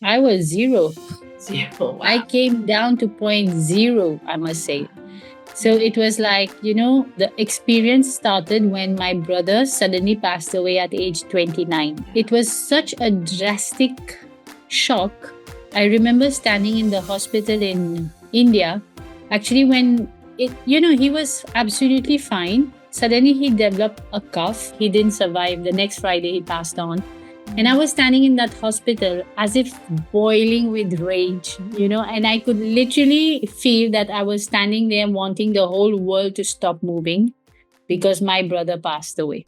I was zero. Zero. I Wow. came down to point zero, I must say. So it was like, the experience started when my brother suddenly passed away at age 29. It was such a drastic shock. I remember standing in the hospital in India. Actually, when he was absolutely fine. Suddenly he developed a cough. He didn't survive. The next Friday, he passed on. And I was standing in that hospital as if boiling with rage, and I could literally feel that I was standing there wanting the whole world to stop moving because my brother passed away.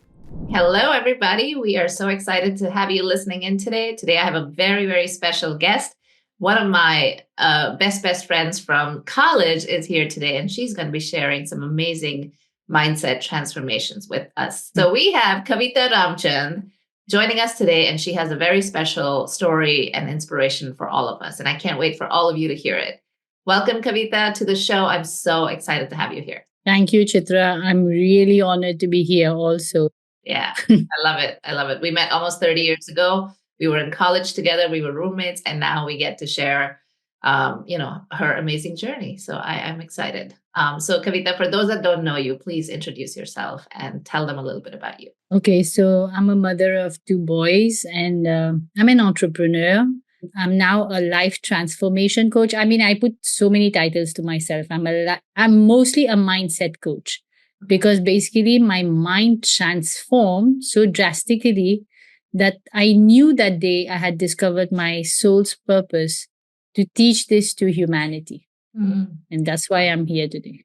Hello, everybody. We are so excited to have you listening in today. Today, I have a very, very special guest. One of my best friends from college is here today, and she's going to be sharing some amazing mindset transformations with us. So we have Kavita Ramchand joining us today, and she has a very special story and inspiration for all of us. And I can't wait for all of you to hear it. Welcome, Kavita, to the show. I'm so excited to have you here. Thank you, Chitra. I'm really honored to be here also. Yeah, I love it. I love it. We met almost 30 years ago. We were in college together. We were roommates, and now we get to share, her amazing journey. So I'm excited. So Kavita, for those that don't know you, please introduce yourself and tell them a little bit about you. Okay, so I'm a mother of two boys and I'm an entrepreneur. I'm now a life transformation coach. I mean, I put so many titles to myself. I'm mostly a mindset coach because basically my mind transformed so drastically that I knew that day I had discovered my soul's purpose to teach this to humanity. And that's why I'm here today.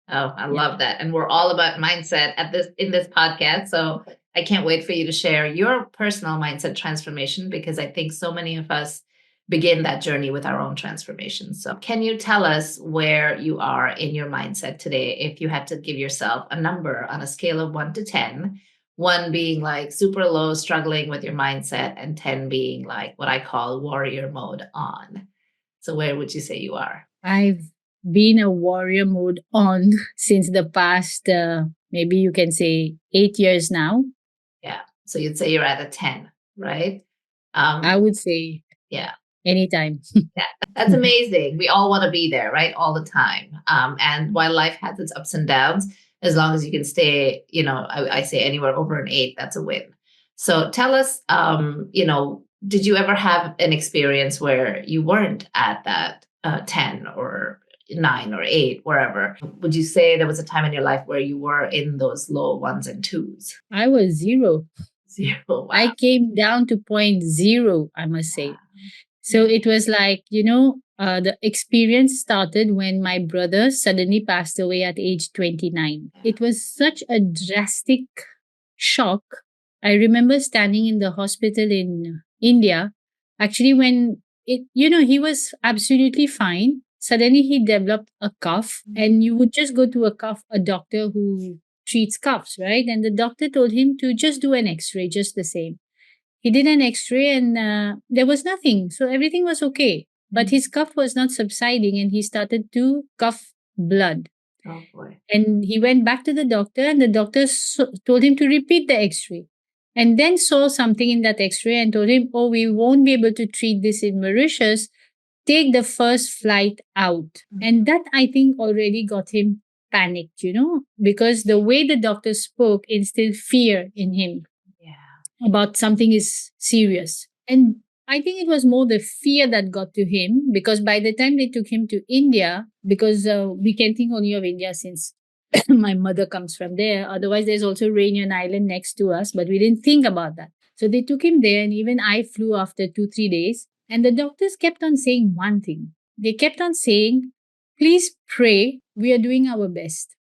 Oh, I love that. And we're all about mindset at this in this podcast. So I can't wait for you to share your personal mindset transformation because I think so many of us begin that journey with our own transformation. So can you tell us where you are in your mindset today if you had to give yourself a number on a scale of 1 to 10, 1 being like super low struggling with your mindset and 10 being like what I call warrior mode on. So where would you say you are? I've been a warrior mode on since the past, maybe you can say 8 years now. Yeah. So you'd say you're at a 10, right? I would say Yeah. anytime. Yeah. That's amazing. We all want to be there, right? All the time. And while life has its ups and downs, as long as you can stay, I say anywhere over an 8, that's a win. So tell us, did you ever have an experience where you weren't at that 10 or 9 or 8, wherever? Would you say there was a time in your life where you were in those low 1s and 2s? I was zero. Zero. Wow. I came down to point zero, I must say. So it was like, the experience started when my brother suddenly passed away at age 29. It was such a drastic shock. I remember standing in the hospital in India. Actually, when he was absolutely fine. Suddenly he developed a cough, and you would just go to a doctor who treats coughs, right? And the doctor told him to just do an x ray, just the same. He did an x-ray and there was nothing. So everything was okay. But his cough was not subsiding and he started to cough blood. Oh boy. And he went back to the doctor and the doctor told him to repeat the x-ray. And then saw something in that x-ray and told him, oh, we won't be able to treat this in Mauritius. Take the first flight out. And that, I think, already got him panicked, because the way the doctor spoke instilled fear in him about something is serious. And I think it was more the fear that got to him because by the time they took him to India, because we can think only of India since my mother comes from there. Otherwise, there's also Rainian Island next to us, but we didn't think about that. So they took him there, and even I flew after 2, 3 days. And the doctors kept on saying one thing. They kept on saying, please pray, we are doing our best.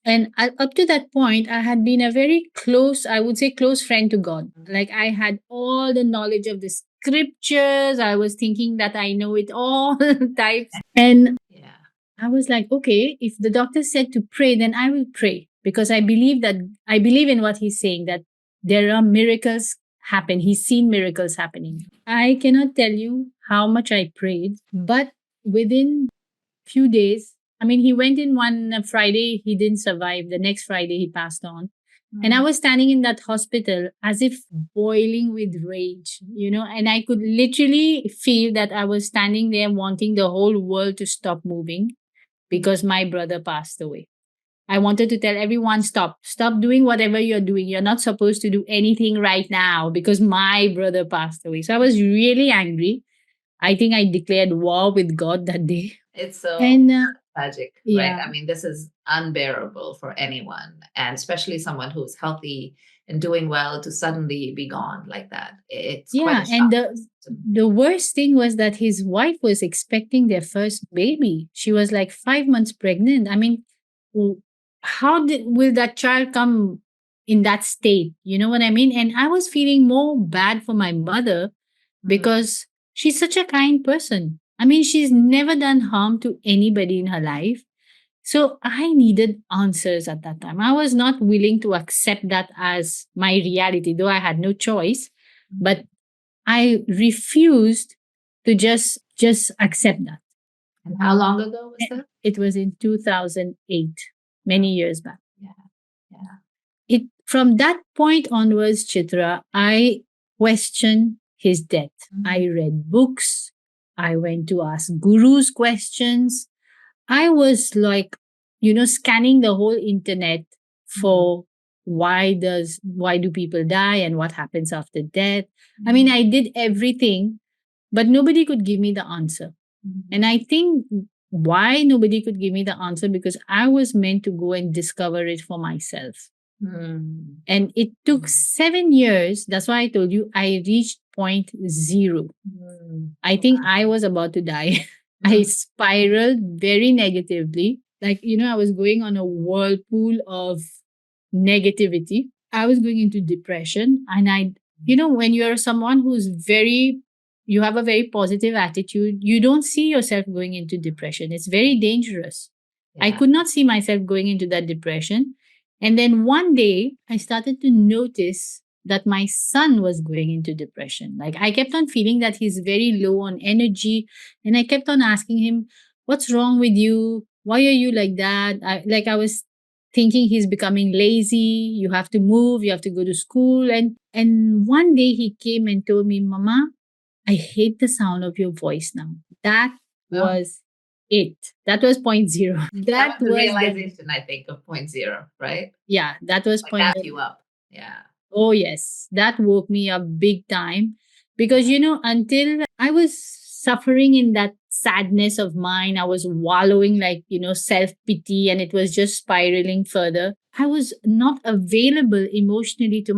And up to that point, I had been a very close, I would say, close friend to God. Like I had all the knowledge of the scriptures. I was thinking that I know it all types. And I was like, okay, if the doctor said to pray, then I will pray because I believe in what he's saying, that there are miracles happen. He's seen miracles happening. I cannot tell you how much I prayed, but within few days, I mean, he went in one Friday, he didn't survive. The next Friday, he passed on. And I Mm. was standing in that hospital as if boiling with rage, and I could literally feel that I was standing there wanting the whole world to stop moving because my brother passed away. I wanted to tell everyone, stop doing whatever you're doing. You're not supposed to do anything right now because my brother passed away. So I was really angry. I think I declared war with God that day. It's so And tragic, right? yeah, I mean, this is unbearable for anyone, and especially someone who's healthy and doing well to suddenly be gone like that. It's quite a yeah. shock And to the system. the worst thing was that his wife was expecting their first baby. She was like 5 months pregnant. I mean, w- will that child come in that state? You know what I mean? And I was feeling more bad for my mother Mm, because she's such a kind person. I mean, she's never done harm to anybody in her life. So I needed answers at that time. I was not willing to accept that as my reality, though I had no choice. But mm. I refused to just accept that. And how long ago was that? It was in 2008, Oh, many years back. yeah, yeah. It From that point onwards, Chitra, I questioned his death. Mm, I read books. I went to ask gurus questions. I was like, scanning the whole internet mm, for why do people die and what happens after death. I mean, mm, I did everything, but nobody could give me the answer. And mm, I think why nobody could give me the answer because I was meant to go and discover it for myself. mm, And it took 7 years. That's why I told you I reached point zero. mm. I think I was about to die. I Mm, spiraled very negatively. Like, I was going on a whirlpool of negativity. I was going into depression. And when you're someone you have a very positive attitude, you don't see yourself going into depression. It's very dangerous. I yeah. could not see myself going into that depression. And then one day, I started to notice that my son was going into depression. Like I kept on feeling that he's very low on energy. And I kept on asking him, what's wrong with you? Why are you like that? I was thinking he's becoming lazy. You have to move. You have to go to school. And one day he came and told me, Mama, I hate the sound of your voice now. That Oh, was it. That was point zero. that That was the was the realization, I think, of point zero, right? Yeah, that was Like point. got you up. Yeah. Oh, yes. That woke me up big time because, Yeah. until I was suffering in that sadness of mine, I was wallowing like, self pity and it was just spiraling further. I was not available emotionally to